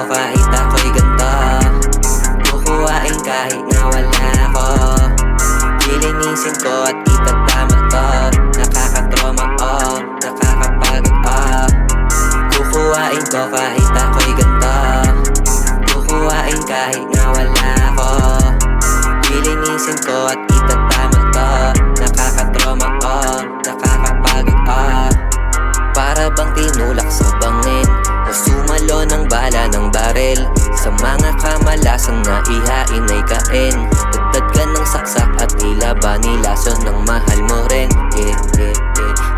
kahit ako'y ganito. Kukuhain kahit na wala ako. Lilinisin ko at itatama to. Nakakatroma nakakapagod Kukuhain ko kahit ako'y ganito. Kukuhain kahit na wala ako. Lilinisin ko at itatama to. Nakakatroma nakakapagod Para bang tinulak sa bangin o sumalo ng bala ng barel. Sa mga kamalasang naihain ay kain. Dagdag ka ng saksak at tila ba nilason ng mahal mo rin.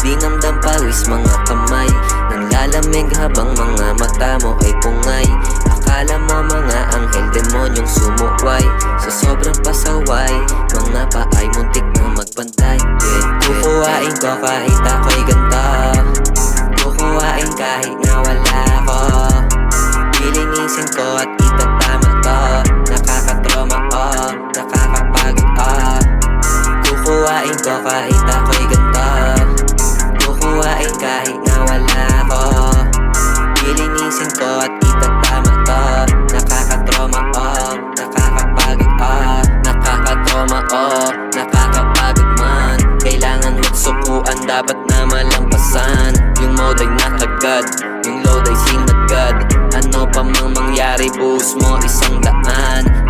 Dinamdam pawis mga kamay, nanglalamig habang mga mata mo ay pungay. Akala mo mga anghel demonyong sumuway. Sa sobrang pasaway, mga paay muntik na magpantay. Kukuhain ko kahit ako'y ganito. Kukuhain kahit na wala ako. Lilinisin ko at itatama to. Nakakatroma nakakapagod Kukuhain ko kahit ako'y ganito. Kukuhain kahit na wala ako. Lilinisin ko at itatama to. Nakakatroma nakakapagod Nakakatroma nakakapagod man. Kailangan magsukuan, dapat na malampasan. Yung mode ay nakagad, yung load ay sinagad. Ano pa mang mangyari, buhos mo 100.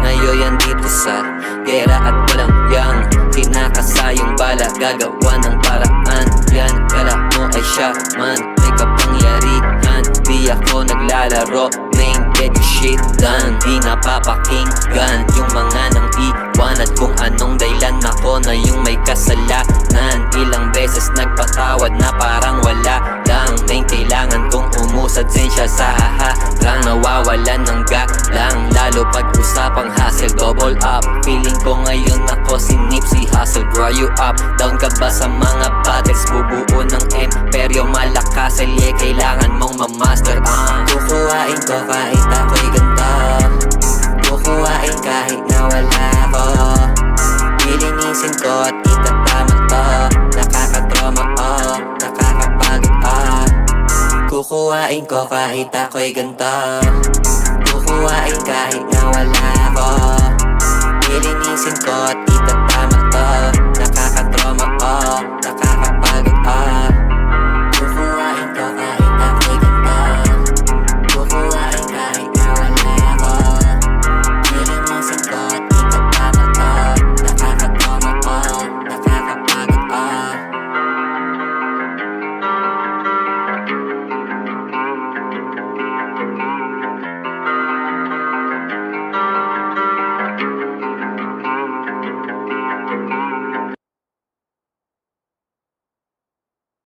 Ngayon yan dito sa gera at walang yang. Kinakasayang bala, gagawa ng paraan. Yan, kala mo ay siya man, may kapangyarihan. Di ako naglalaro, main get your shit done. Di napapakinggan yung mga nang iwan at kung anong dahilan ako na yung may kasalanan. Ilang beses nagpatawad na parang wala lang. Main kailangan kong umusad sensya sa haharang. Nawawalan ng galang, lalo pag usapang hustle double up. Feeling ko ngayon ako si Nipsey Hussle, grow you up. Down ka ba sa mga battles, bubuo ng imperyo. Malakas kailangan mong mamaster. Kukuhain ko kahit ako'y ganito. Kukuhain kahit na wala ako. Lilinisin ko at itatama to. Nakakatroma nakakapagod Kukuhain ko kahit ako'y ganito. Kukuhain kahit na wala ako. Lilinisin ko at